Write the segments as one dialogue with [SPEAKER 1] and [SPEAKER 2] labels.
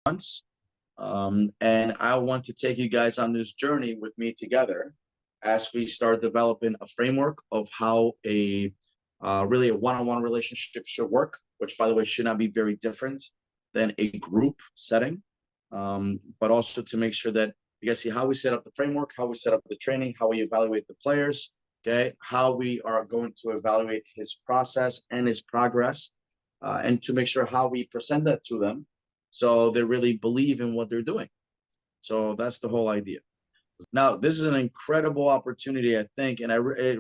[SPEAKER 1] months. And I want to take you guys on this journey with me together as we start developing a framework of how a really a one-on-one relationship should work, which by the way should not be very different than a group setting. But also to make sure that you guys see how we set up the framework, how we set up the training, how we evaluate the players, okay, how we are going to evaluate his process and his progress, and to make sure how we present that to them so they really believe in what they're doing. So that's the whole idea. Now, this is an incredible opportunity, I think, and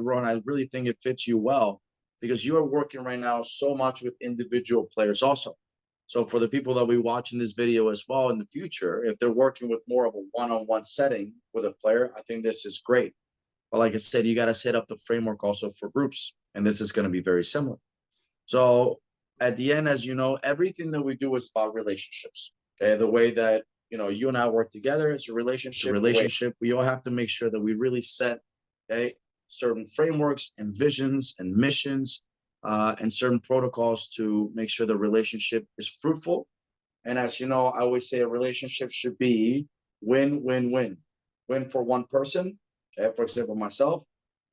[SPEAKER 1] Ron, I really think it fits you well because you are working right now so much with individual players also. So for the people that we watch in this video as well in the future, if they're working with more of a one-on-one setting with a player, I think this is great. But like I said, you got to set up the framework also for groups, and this is going to be very similar. So at the end, as you know, everything that we do is about relationships. Okay, the way that you and I work together is a relationship. We all have to make sure that we really set certain frameworks and visions and missions and certain protocols to make sure the relationship is fruitful. And as you know, I always say a relationship should be win, win, win. Win for one person, okay, for example, myself.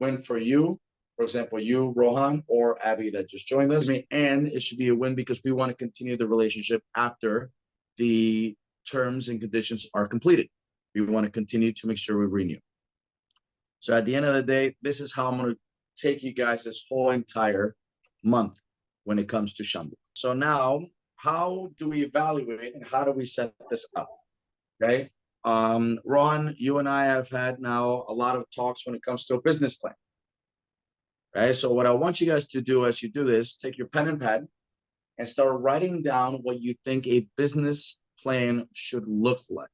[SPEAKER 1] Win for you, for example, you, Rohan, or Abby that just joined us. And it should be a win because we want to continue the relationship after the terms and conditions are completed. We want to continue to make sure we renew. So at the end of the day, this is how I'm going to take you guys this whole entire month when it comes to Shambu. So now, how do we evaluate and how do we set this up? Okay. Ron, you and I have had now a lot of talks when it comes to a business plan. Okay. So what I want you guys to do as you do this, take your pen and pad and start writing down what you think a business plan should look like.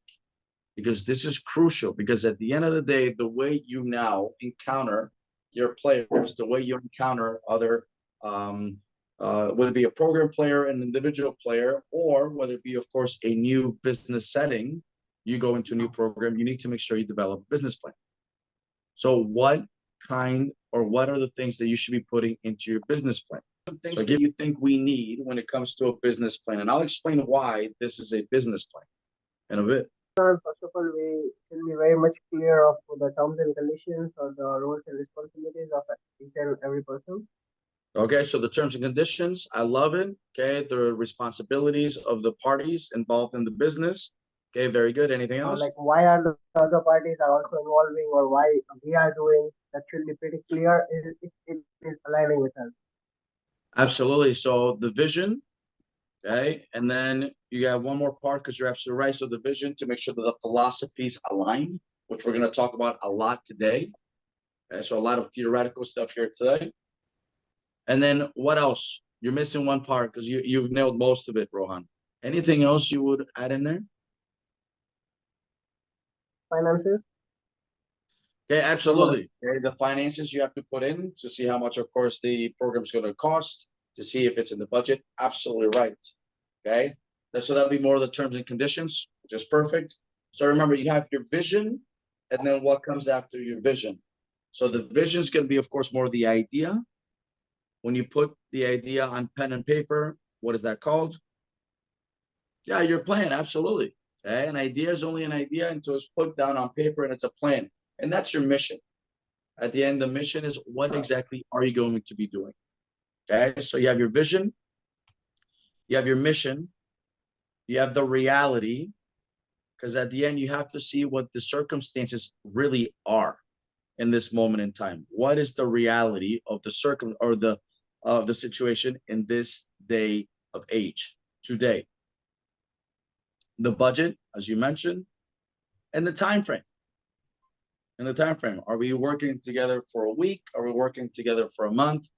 [SPEAKER 1] Because this is crucial, because at the end of the day, the way you now encounter your players, the way you encounter other, whether it be a program player, an individual player, or whether it be, of course, a new business setting, you go into a new program, you need to make sure you develop a business plan. So what kind or what are the things that you should be putting into your business plan? Some things that you think we need when it comes to a business plan. And I'll explain why this is a business plan in a bit.
[SPEAKER 2] First of all, we should be very much clear of the terms and conditions or the roles and responsibilities of each and every person.
[SPEAKER 1] Okay, so the terms and conditions, I love it. Okay, the responsibilities of the parties involved in the business. Okay, very good. Anything else?
[SPEAKER 2] Like why are the other parties are also involving or why we are doing, that should be pretty clear. It is aligning with us.
[SPEAKER 1] Absolutely. So the vision, okay, and then you have one more part because you're absolutely right. So the vision to make sure that the philosophies aligned, which we're going to talk about a lot today. Okay, so a lot of theoretical stuff here today. And then what else? You're missing one part because you've nailed most of it, Rohan. Anything else you would add in there?
[SPEAKER 2] Finances.
[SPEAKER 1] Okay, absolutely. Okay, the finances you have to put in to see how much, of course, the program's going to cost, to see if it's in the budget. Absolutely right. Okay, so that'll be more of the terms and conditions, which is perfect. So remember, you have your vision, and then what comes after your vision. So the vision is going to be, of course, more the idea. When you put the idea on pen and paper, what is that called? Yeah, your plan. Absolutely. Okay, an idea is only an idea until it's put down on paper and it's a plan. And that's your mission. At the end, the mission is what exactly are you going to be doing? Okay, so you have your vision, you have your mission, you have the reality, because at the end, you have to see what the circumstances really are in this moment in time. What is the reality of the situation in this day of age today? The budget, as you mentioned, and the time frame. Are we working together for a week? Are we working together for a month?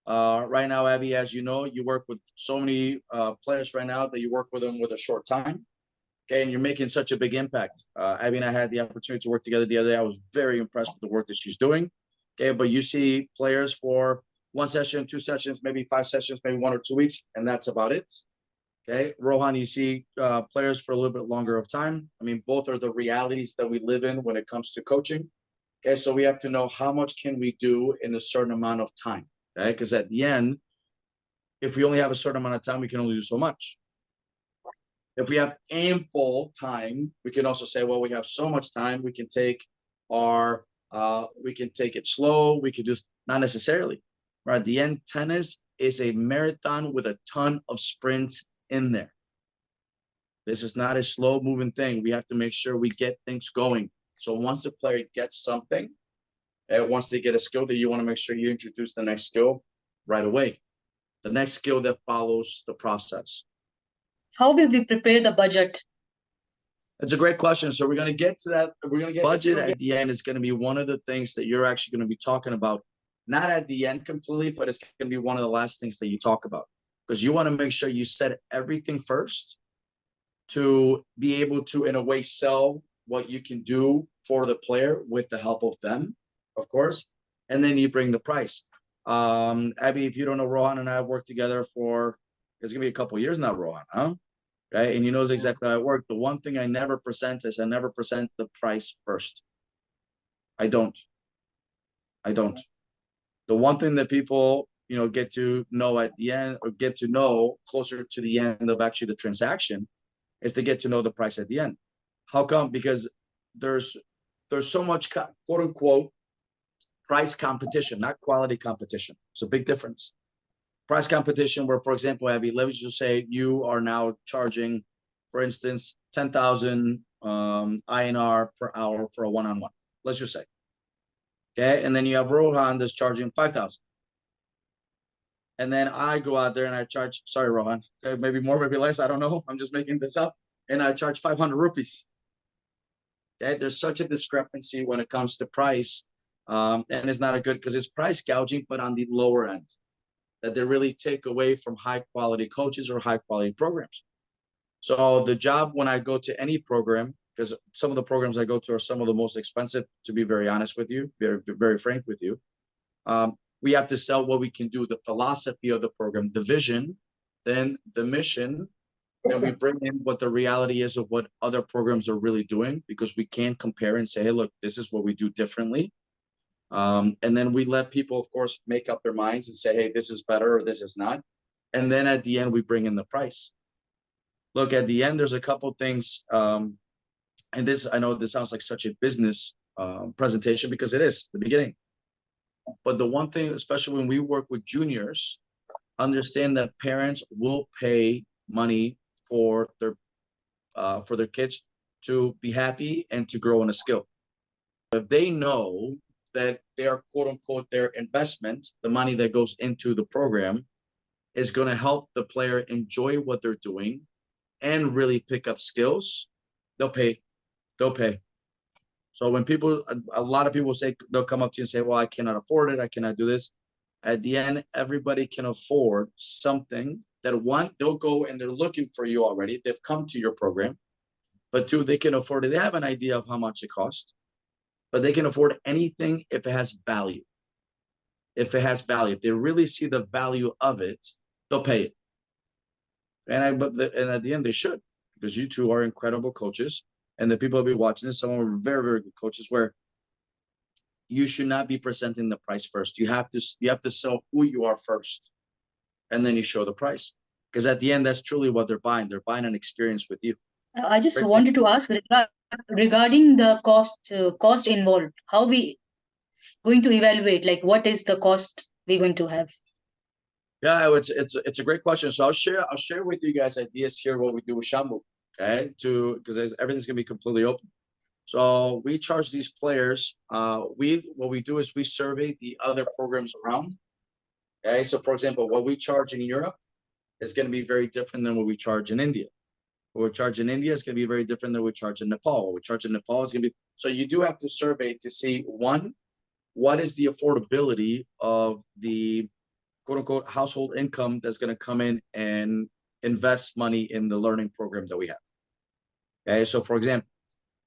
[SPEAKER 1] Right now, Abby, as you know, you work with so many players right now that you work with them with a short time. Okay, and you're making such a big impact. Abby and I had the opportunity to work together the other day. I was very impressed with the work that she's doing. Okay, but you see players for one session, two sessions, maybe 5 sessions, maybe 1 or 2 weeks, and that's about it. Okay, Rohan, you see players for a little bit longer of time. I mean, both are the realities that we live in when it comes to coaching. Okay, so we have to know how much can we do in a certain amount of time. Okay, because at the end, if we only have a certain amount of time, we can only do so much. If we have ample time, we can also say, well, we have so much time, we can take we can take it slow. We could just not necessarily, right? At the end, tennis is a marathon with a ton of sprints in there. This is not a slow moving thing. We have to make sure we get things going. So once the player gets something, once they get a skill, that you want to make sure you introduce the next skill right away. The next skill that follows the process.
[SPEAKER 3] How will we prepare the budget?
[SPEAKER 1] It's a great question. So we're going to get to that. We're going to get budget at the end is going to be one of the things that you're actually going to be talking about. Not at the end completely, but it's going to be one of the last things that you talk about. Because you want to make sure you set everything first to be able to, in a way, sell what you can do for the player with the help of them, of course. And then you bring the price. Abby, if you don't know, Rohan and I have worked together for, it's going to be a couple of years now, Rohan, huh? Right? And he knows exactly how it works. The one thing I never present is I never present the price first. I don't. The one thing that people, get to know at the end, or get to know closer to the end of actually the transaction, is to get to know the price at the end. How come? Because there's so much quote unquote price competition, not quality competition. It's a big difference. Price competition where, for example, Abby, let me just say you are now charging, for instance, 10,000 INR per hour for a one-on-one. Let's just say. Okay. And then you have Rohan that's charging 5,000. And then I go out there and I charge, sorry, Rohan, okay, maybe more, maybe less. I don't know. I'm just making this up. And I charge 500 rupees. Okay. There's such a discrepancy when it comes to price. And it's not a good, because it's price gouging, but on the lower end, that they really take away from high quality coaches or high quality programs. So the job when I go to any program, because some of the programs I go to are some of the most expensive, to be very honest with you, very, very frank with you. We have to sell what we can do, the philosophy of the program, the vision, then the mission, and we bring in what the reality is of what other programs are really doing, because we can't compare and say, hey, look, this is what we do differently. And then we let people, of course, make up their minds and say, hey, this is better or this is not. And then at the end, we bring in the price. Look, at the end, there's a couple things. And this, I know this sounds like such a business presentation, because it is the beginning. But the one thing, especially when we work with juniors, understand that parents will pay money for their kids to be happy and to grow in a skill. If they know that their quote unquote their investment, the money that goes into the program, is going to help the player enjoy what they're doing and really pick up skills, they'll pay. So when a lot of people say, they'll come up to you and say, well, I cannot afford it, I cannot do this. At the end, everybody can afford something that, one, they'll go and they're looking for you already. They've come to your program. But two, they can afford it. They have an idea of how much it costs. But they can afford anything if it has value. If it has value, if they really see the value of it, they'll pay it. And at the end, they should, because you two are incredible coaches, and the people will be watching this, some are very, very good coaches, where you should not be presenting the price first. You have to sell who you are first, and then you show the price. Because at the end, that's truly what they're buying. They're buying an experience with you.
[SPEAKER 3] I just wanted to ask regarding the cost involved. How we going to evaluate? Like, what is the cost we're going to have?
[SPEAKER 1] Yeah, it's a great question. So I'll share with you guys ideas here what we do with Shambu, okay? Because everything's gonna be completely open. So we charge these players. What we do is we survey the other programs around. Okay, so for example, what we charge in Europe is going to be very different than what we charge in India. What we charge in India is going to be very different than what we charge in Nepal. What we charge in Nepal is going to be, so you do have to survey to see, one, what is the affordability of the quote unquote household income that's going to come in and invest money in the learning program that we have. Okay, so for example,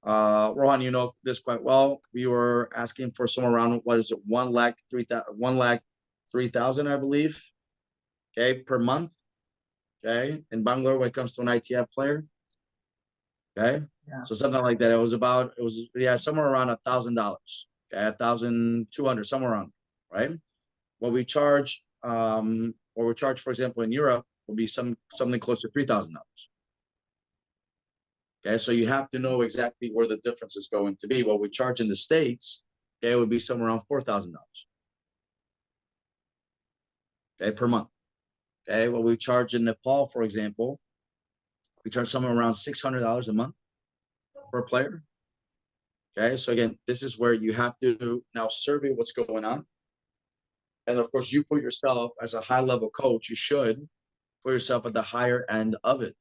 [SPEAKER 1] Rohan, you know this quite well. We were asking for somewhere around, what is it, 1,03,000, I believe, okay, per month. Okay, in Bangalore, when it comes to an ITF player. Okay, yeah. So something like that. It was somewhere around $1,000. Okay, 1,200, somewhere around, right? What we charge, for example, in Europe, will be something close to $3,000. Okay, so you have to know exactly where the difference is going to be. What we charge in the States, okay, it would be somewhere around $4,000, okay, per month. Okay, what we charge in Nepal, for example, we charge somewhere around $600 a month per player. Okay, so again, this is where you have to now survey what's going on. And of course, you put yourself as a high level coach, you should put yourself at the higher end of it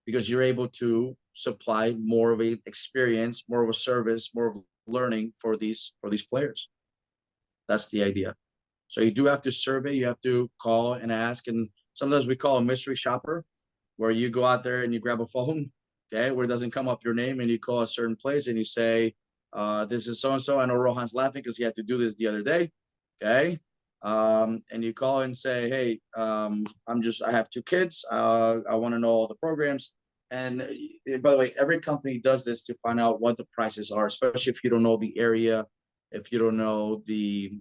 [SPEAKER 1] because you're able to supply more of an experience, more of a service, more of learning for these players. That's the idea. So you do have to survey, you have to call and ask, and sometimes we call a mystery shopper, where you go out there and you grab a phone, okay, where it doesn't come up your name, and you call a certain place and you say, "This is so and so." I know Rohan's laughing because he had to do this the other day, okay. And you call and say, "Hey, I have two kids. I want to know all the programs." And by the way, every company does this to find out what the prices are, especially if you don't know the area, if you don't know the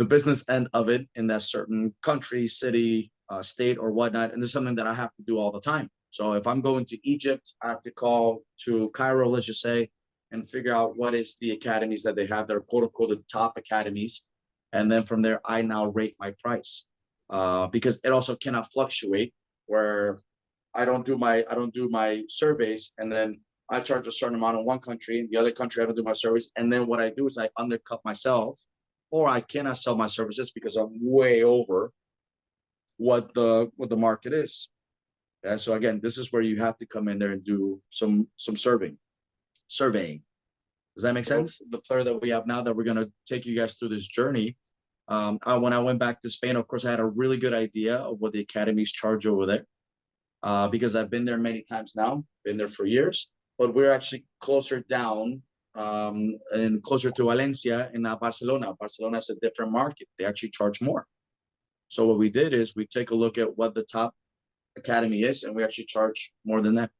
[SPEAKER 1] business end of it in that certain country, city, state, or whatnot. And this is something that I have to do all the time. So if I'm going to Egypt, I have to call to Cairo, let's just say, and figure out what is the academies that they have. They're quote unquote the top academies. And then from there, I now rate my price because it also cannot fluctuate where I don't do my surveys and then I charge a certain amount in one country, in the other country I don't do my surveys, and then what I do is I undercut myself, or I cannot sell my services because I'm way over what the market is. And so again, this is where you have to come in there and do some surveying. Does that make sense? The player that we have now that we're gonna take you guys through this journey. When I went back to Spain, of course, I had a really good idea of what the academies charge over there because I've been there many times now, been there for years. But we're actually closer down and closer to Valencia in Barcelona. Barcelona is a different market. They actually charge more. So what we did is we take a look at what the top academy is, and we actually charge more than that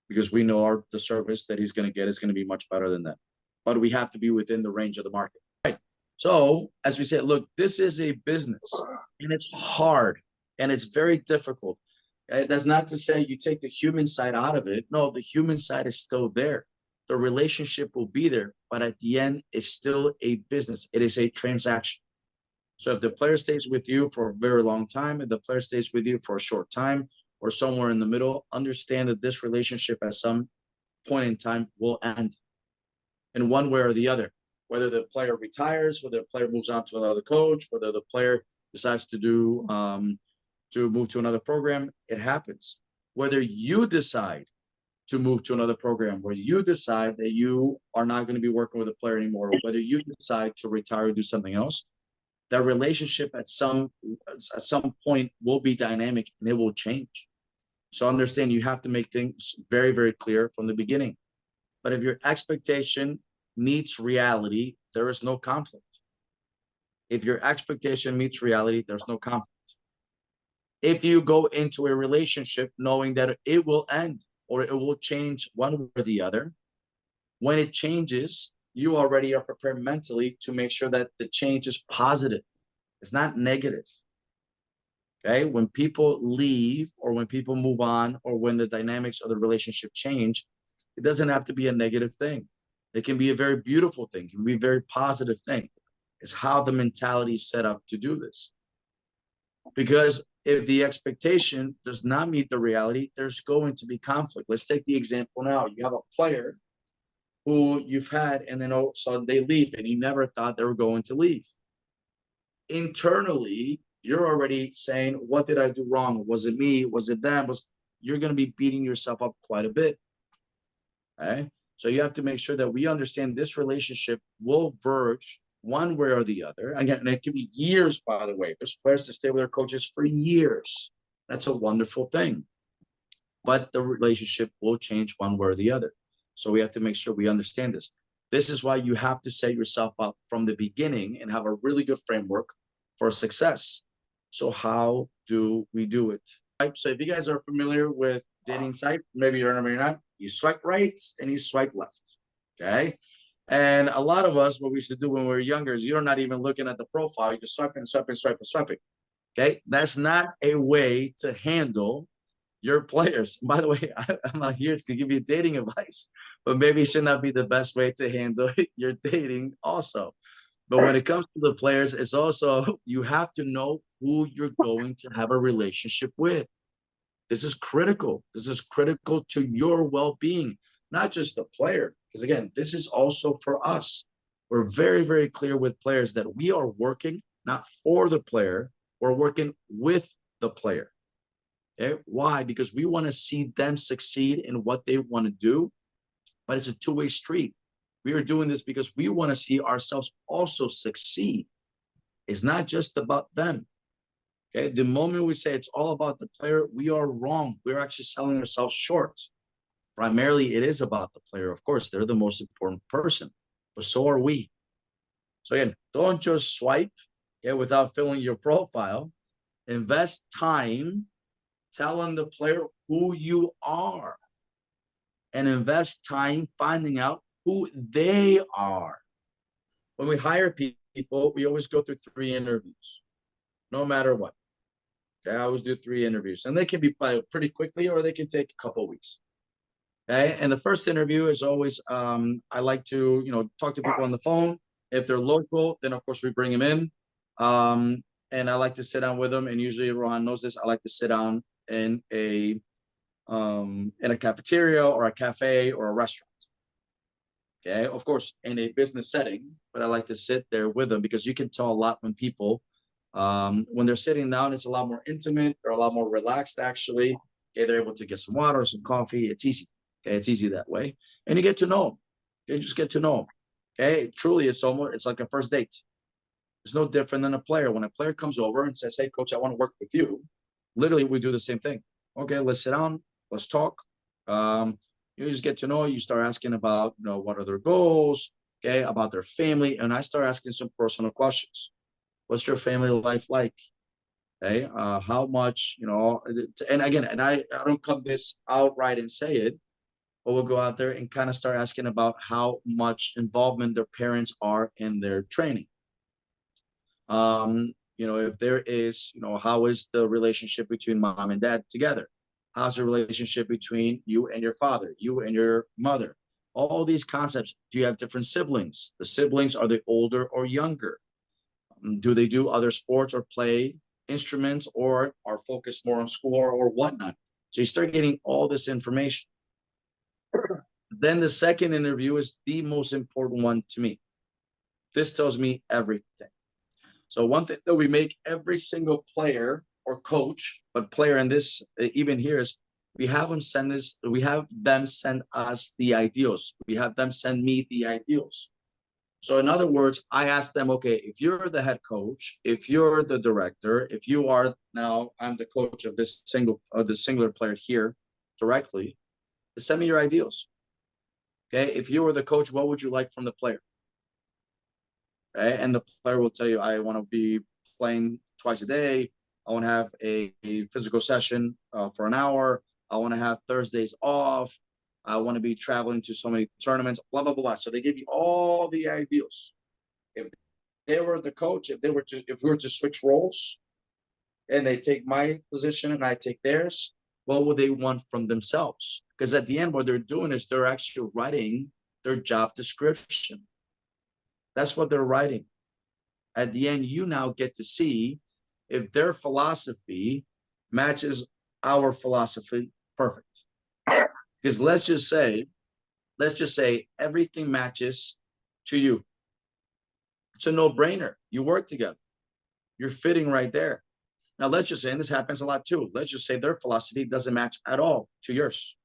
[SPEAKER 1] because we know the service that he's going to get is going to be much better than that. But we have to be within the range of the market. Right. So as we said, look, this is a business, and it's hard, and it's very difficult. That's not to say you take the human side out of it. No, the human side is still there. The relationship will be there, but at the end, it's still a business. It is a transaction. So if the player stays with you for a very long time, if the player stays with you for a short time, or somewhere in the middle, understand that this relationship at some point in time will end in one way or the other. Whether the player retires, whether the player moves on to another coach, whether the player decides to move to another program, it happens. Whether you decide to move to another program, where you decide that you are not going to be working with a player anymore, or whether you decide to retire or do something else, that relationship at some point will be dynamic and it will change. So understand you have to make things very, very clear from the beginning. But if your expectation meets reality, there is no conflict. If your expectation meets reality, there's no conflict. If you go into a relationship knowing that it will end or it will change one way or the other, when it changes, you already are prepared mentally to make sure that the change is positive. It's not negative. Okay. When people leave or when people move on or when the dynamics of the relationship change, it doesn't have to be a negative thing. It can be a very beautiful thing. It can be a very positive thing. It's how the mentality is set up to do this. Because if the expectation does not meet the reality, there's going to be conflict. Let's take the example now. You have a player who you've had, and then all of a sudden they leave, and you never thought they were going to leave. Internally, you're already saying, what did I do wrong? Was it me? Was it them? You're going to be beating yourself up quite a bit. Okay? So you have to make sure that we understand this relationship will verge one way or the other. Again, and it can be years, by the way. There's players that stay with their coaches for years. That's a wonderful thing. But the relationship will change one way or the other. So we have to make sure we understand this. This is why you have to set yourself up from the beginning and have a really good framework for success. So how do we do it? Right? So if you guys are familiar with dating site, maybe you're not, you swipe right and you swipe left. Okay. And a lot of us, what we used to do when we were younger is you're not even looking at the profile, you're just swiping, swiping, swiping, swiping. Okay. That's not a way to handle your players. By the way, I'm not here to give you dating advice, but maybe it should not be the best way to handle your dating also. But when it comes to the players, it's also, you have to know who you're going to have a relationship with. This is critical. This is critical to your well-being, not just the player. Because again, this is also for us. We're very, very clear with players that we are working not for the player, we're working with the player. Okay? Why? Because we want to see them succeed in what they want to do, but it's a two-way street. We are doing this because we want to see ourselves also succeed. It's not just about them. Okay. The moment we say it's all about the player, we are wrong. We're actually selling ourselves short. Primarily, it is about the player. Of course, they're the most important person, but so are we. So again, don't just swipe, okay, without filling your profile. Invest time telling the player who you are, and invest time finding out who they are. When we hire people, we always go through 3 interviews, no matter what. Okay, I always do 3 interviews, and they can be pretty quickly, or they can take a couple of weeks. Okay, and the first interview is always, I like to, talk to people on the phone. If they're local, then of course we bring them in, and I like to sit down with them. And usually, Rohan knows this. I like to sit down in a cafeteria or a cafe or a restaurant. Okay, of course, in a business setting, but I like to sit there with them because you can tell a lot when people, when they're sitting down, it's a lot more intimate. They're a lot more relaxed, actually. Okay, they're able to get some water, some coffee. It's easy. Okay, it's easy that way, and you get to know them. You just get to know them. Okay, truly, it's like a first date. It's no different than a player. When a player comes over and says, "Hey, coach, I want to work with you," literally, we do the same thing. Okay, let's sit down. Let's talk. You just get to know. You start asking about, what are their goals. Okay, about their family, and I start asking some personal questions. What's your family life like? Okay, how much, and again, and I don't come this outright and say it, but we'll go out there and kind of start asking about how much involvement their parents are in their training. If there is, how is the relationship between mom and dad together? How's the relationship between you and your father, you and your mother? All these concepts. Do you have different siblings? The siblings, are they older or younger? Do they do other sports or play instruments, or are focused more on school or whatnot? So you start getting all this information. Then the second interview is the most important one to me. This tells me everything. So one thing that we make every single player or coach, but player in this, even here, is we have them send us the ideals. We have them send me the ideals. So in other words, I ask them, okay, if you're the head coach, if you're the director, if you are now, I'm the coach of this singular player here directly, send me your ideals. Okay, if you were the coach, what would you like from the player? Okay, and the player will tell you, I want to be playing twice a day. I want to have a physical session for an hour. I want to have Thursdays off. I want to be traveling to so many tournaments, blah, blah, blah. So they give you all the ideals. If they were the coach, if we were to switch roles and they take my position and I take theirs, what would they want from themselves? Because at the end, what they're doing is they're actually writing their job description. That's what they're writing. At the end, you now get to see if their philosophy matches our philosophy perfect. Because let's just say everything matches to you. It's a no-brainer. You work together. You're fitting right there. Now, let's just say, and this happens a lot too, let's just say their philosophy doesn't match at all to yours.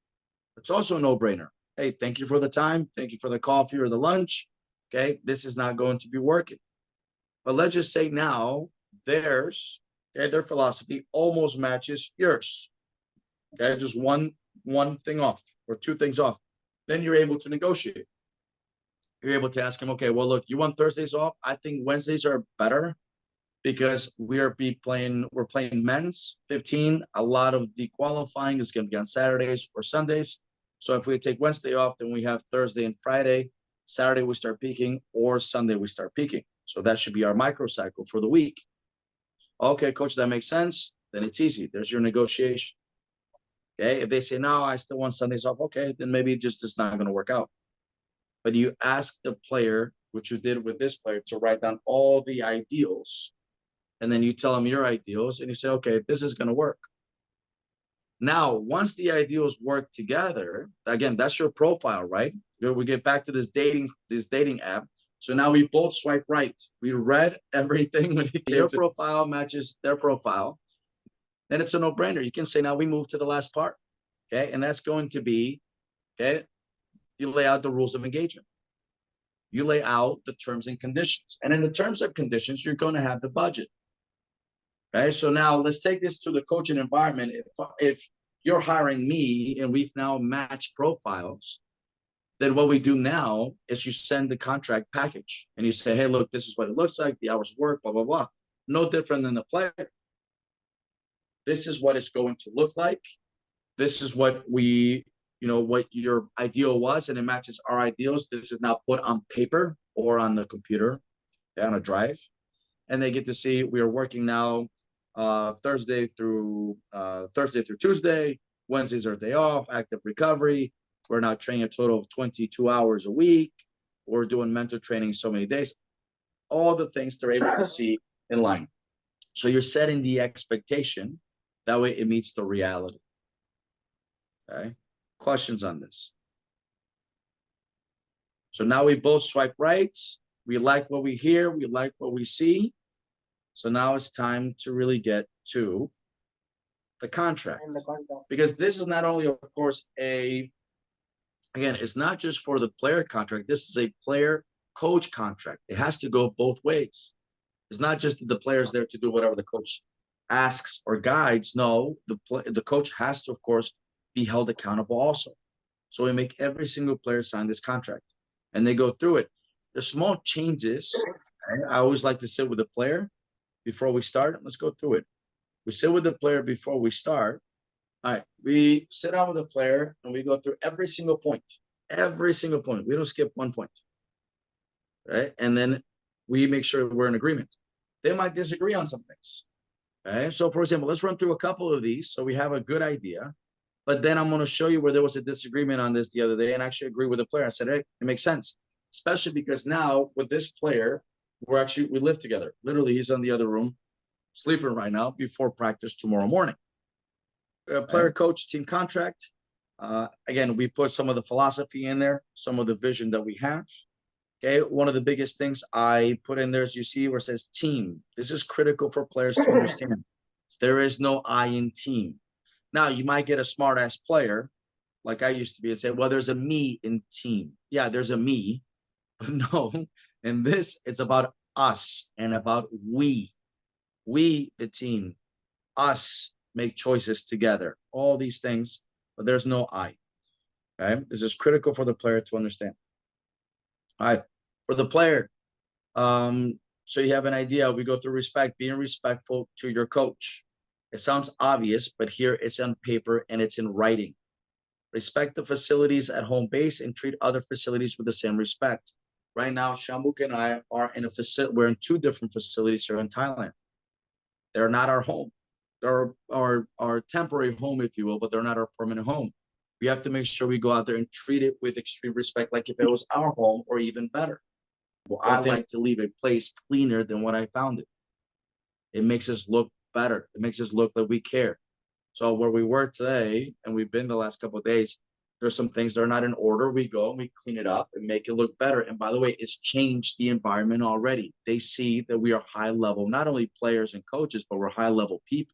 [SPEAKER 1] It's also a no-brainer. Hey, thank you for the time. Thank you for the coffee or the lunch. Okay, this is not going to be working. But let's just say now theirs, okay, their philosophy almost matches yours. Okay, just one thing off or 2 things off. Then you're able to negotiate. You're able to ask him, okay, well, look, you want Thursdays off? I think Wednesdays are better because we're playing men's 15. A lot of the qualifying is going to be on Saturdays or Sundays. So if we take Wednesday off, then we have Thursday and Friday. Saturday we start peaking, or Sunday we start peaking. So that should be our microcycle for the week. Okay, coach, that makes sense. Then it's easy. There's your negotiation. Okay, if they say no, I still want Sundays off. Okay, then maybe it just is not going to work out. But you ask the player, which you did with this player, to write down all the ideals, and then you tell them your ideals, and you say, okay, this is going to work. Now, once the ideals work together, again, that's your profile, right? We get back to this dating app. So now we both swipe right. We read everything when your profile matches their profile. Then it's a no-brainer. You can say, now we move to the last part. Okay. And that's going to be, okay, you lay out the rules of engagement. You lay out the terms and conditions. And in the terms and conditions, you're going to have the budget. Okay. So now let's take this to the coaching environment. If you're hiring me and we've now matched profiles, then what we do now is you send the contract package and you say, hey, look, this is what it looks like, the hours of work, blah, blah, blah. No different than the player. This is what it's going to look like. This is what what your ideal was, and it matches our ideals. This is now put on paper or on the computer, on a drive. And they get to see we are working now Thursday through Tuesday. Wednesdays are day off, active recovery. We're now training a total of 22 hours a week. We're doing mental training so many days. All the things they're able to see in line. So you're setting the expectation. That way it meets the reality. Okay. Questions on this? So now we both swipe right. We like what we hear. We like what we see. So now it's time to really get to the contract. Because this is not only, of course, again, it's not just for the player contract. This is a player coach contract. It has to go both ways. It's not just the players there to do whatever the coach asks or guides. No, the coach has to, of course, be held accountable also. So we make every single player sign this contract and they go through it. There's small changes. I always like to sit with the player before we start. Let's go through it. We sit with the player before we start. All right, we sit down with the player and we go through every single point. Every single point. We don't skip one point. Right? And then we make sure we're in agreement. They might disagree on some things. Okay? So, for example, let's run through a couple of these so we have a good idea. But then I'm going to show you where there was a disagreement on this the other day and actually agree with the player. I said, hey, it makes sense, especially because now with this player, we live together. Literally, he's in the other room sleeping right now before practice tomorrow morning. Player coach team contract. Again, we put some of the philosophy in there, some of the vision that we have. Okay, one of the biggest things I put in there is you see where it says team. This is critical for players to understand. There is no I in team. Now, you might get a smart-ass player, like I used to be, and say, well, there's a me in team. Yeah, there's a me. But no, in this, it's about us and about we. We, the team. Us make choices together. All these things, but there's no I. Okay? This is critical for the player to understand. All right. For the player, so you have an idea. We go through respect, being respectful to your coach. It sounds obvious, but here it's on paper and it's in writing. Respect the facilities at home base and treat other facilities with the same respect. Right now, Shamuk and I are in a facility. We're in two different facilities here in Thailand. They're not our home. They're our temporary home, if you will, but they're not our permanent home. We have to make sure we go out there and treat it with extreme respect, like if it was our home or even better. Well, I like to leave a place cleaner than when I found it. It makes us look better. It makes us look like we care. So where we were today, and we've been the last couple of days, there's some things that are not in order. We go and we clean it up and make it look better. And by the way, it's changed the environment already. They see that we are high level, not only players and coaches, but we're high level people.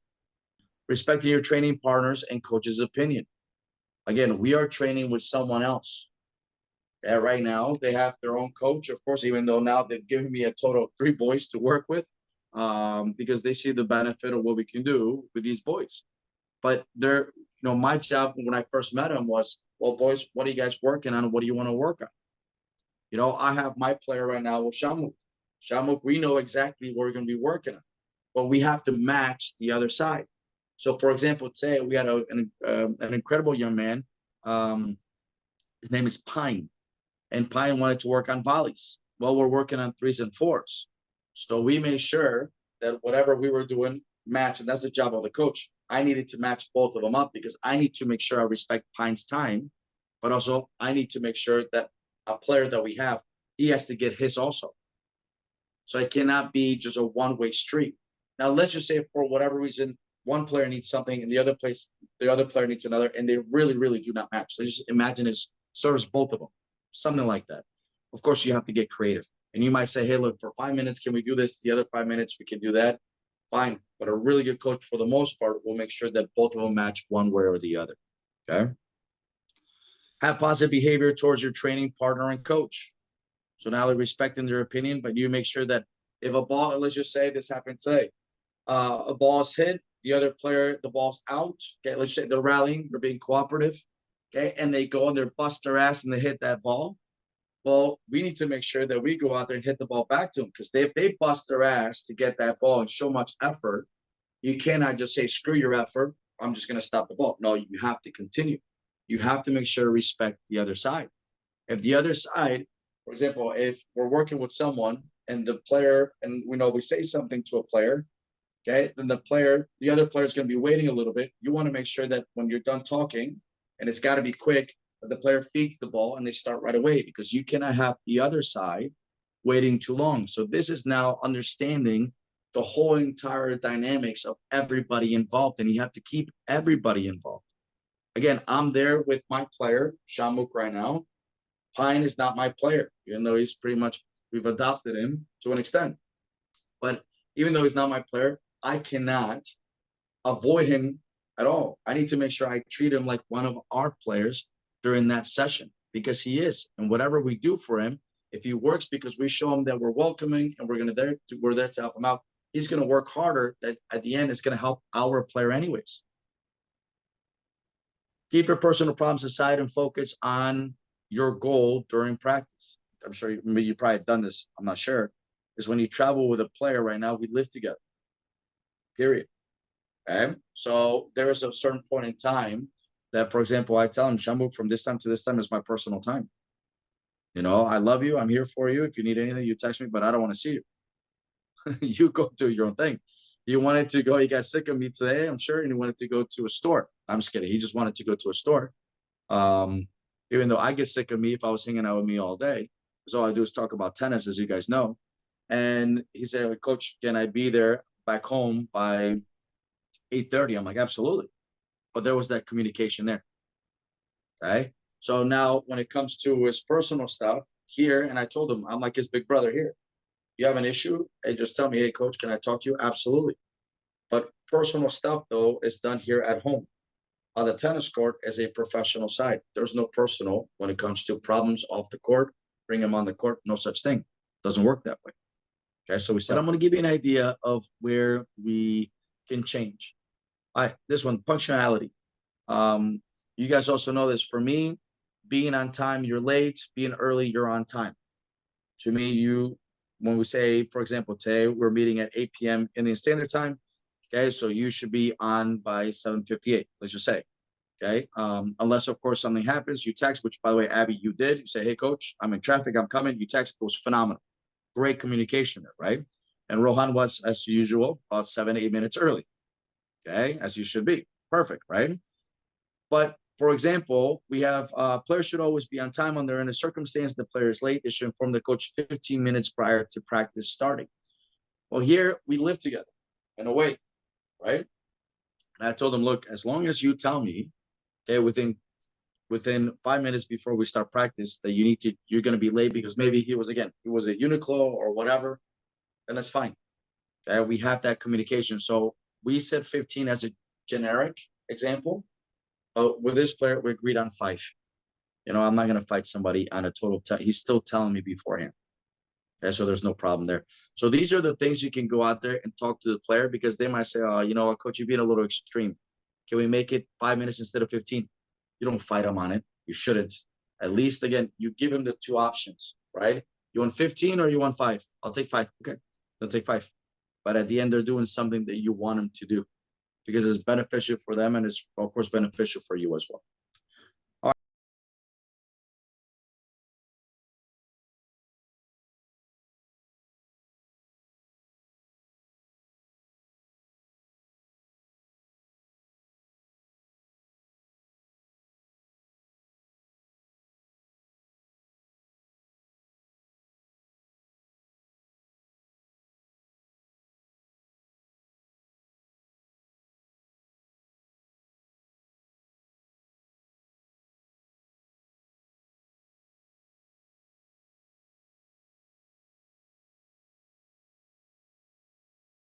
[SPEAKER 1] Respecting your training partners and coaches' opinion. Again, we are training with someone else. Right now, they have their own coach, of course, even though now they've given me a total of 3 boys to work with, because they see the benefit of what we can do with these boys. But my job when I first met them was, well, boys, what are you guys working on? What do you want to work on? I have my player right now with Shamuk. Shamuk, we know exactly what we're going to be working on, but we have to match the other side. So, for example, today we had an incredible young man. His name is Pine. And Pine wanted to work on volleys. Well, we're working on 3s and 4s. So we made sure that whatever we were doing matched, and that's the job of the coach. I needed to match both of them up because I need to make sure I respect Pine's time, but also I need to make sure that a player that we have, he has to get his also. So it cannot be just a one-way street. Now, let's just say for whatever reason, one player needs something and the other player needs another, and they really, really do not match. So just imagine it serves both of them, something like that. Of course, you have to get creative. And you might say, hey, look, for 5 minutes, can we do this? The other 5 minutes, we can do that. Fine. But a really good coach, for the most part, will make sure that both of them match one way or the other. Okay. Have positive behavior towards your training partner and coach. So now they're respecting their opinion, but you make sure that if a ball, let's just say this happened today, a ball is hit, the other player, the ball's out. Okay, let's say they're rallying, they're being cooperative. Okay, and they go and they bust their ass and they hit that ball. Well, we need to make sure that we go out there and hit the ball back to them, because if they bust their ass to get that ball and show much effort, you cannot just say, screw your effort, I'm just going to stop the ball. No, you have to continue. You have to make sure to respect the other side. If the other side, for example, if we're working with someone and the player, and we know we say something to a player, okay, then the other player is going to be waiting a little bit. You want to make sure that when you're done talking, and it's got to be quick, that the player feeds the ball and they start right away, because you cannot have the other side waiting too long. So this is now understanding the whole entire dynamics of everybody involved, and you have to keep everybody involved. Again, I'm there with my player, Shamuk, right now. Pine is not my player, even though he's pretty much, we've adopted him to an extent. But even though he's not my player, I cannot avoid him at all. I need to make sure I treat him like one of our players during that session, because he is. And whatever we do for him, if he works because we show him that we're welcoming and we're there to help him out, he's going to work harder. That at the end is going to help our player anyways. Keep your personal problems aside and focus on your goal during practice. I'm sure you probably have done this. I'm not sure. Is when you travel with a player right now, we live together. Period. Okay. So there is a certain point in time that, for example, I tell him, Shambu, from this time to this time is my personal time. You know, I love you. I'm here for you. If you need anything, you text me, but I don't want to see you. You go do your own thing. He wanted to go, he got sick of me today, I'm sure, and he wanted to go to a store. I'm just kidding. He just wanted to go to a store. Even though I get sick of me if I was hanging out with me all day, because all I do is talk about tennis, as you guys know. And he said, Coach, can I be there back home by 8:30? I'm like, absolutely. But there was that communication there. Okay. So now when it comes to his personal stuff here, and I told him, I'm like his big brother here. You have an issue, hey, just tell me, hey, coach, can I talk to you? Absolutely. But personal stuff, though, is done here at home. On the tennis court is a professional side. There's no personal when it comes to problems off the court. Bring them on the court. No such thing. Doesn't work that way. Okay, so we said, I'm going to give you an idea of where we can change. All right, this one, punctuality. You guys also know this. For me, being on time, you're late. Being early, you're on time. To me, when we say, for example, today we're meeting at 8 p.m. Indian Standard Time. Okay, so you should be on by 7:58. Let's just say. Okay, unless of course something happens, you text. Which, by the way, Abby, you did. You say, "Hey, coach, I'm in traffic. I'm coming." You text. It was phenomenal. Great communication there, right? And Rohan was, as usual, about 7-8 minutes early. Okay, as you should be. Perfect, right? But for example, we have players should always be on time when they're in a circumstance the player is late. They should inform the coach 15 minutes prior to practice starting. Well, here we live together in a way, right? And I told him, look, as long as you tell me, okay, within 5 minutes before we start practice that you're going to be late because maybe he was at Uniqlo or whatever, then that's fine. Okay, we have that communication. So we said 15 as a generic example. With this player, we agreed on 5. You know, I'm not going to fight somebody on a total. He's still telling me beforehand. Okay, so there's no problem there. So these are the things you can go out there and talk to the player, because they might say, oh, you know what, coach, you're being a little extreme. Can we make it 5 minutes instead of 15? You don't fight them on it. You shouldn't. At least, again, you give him the 2 options, right? You want 15 or you want 5? I'll take 5. Okay, they'll take 5. But at the end, they're doing something that you want them to do, because it's beneficial for them and it's, of course, beneficial for you as well.